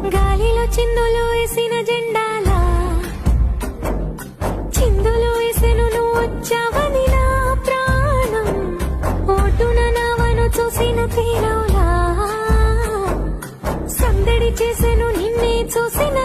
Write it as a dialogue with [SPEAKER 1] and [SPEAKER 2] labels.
[SPEAKER 1] గాలిలో చిందులు వేసిన జెండాలా చిందులు వేసెను నువ్వు వచ్చావని నా ప్రాణం ఓటున నావను చూసిన తీరవులా సందడి చేసెను నిన్నే చూసిన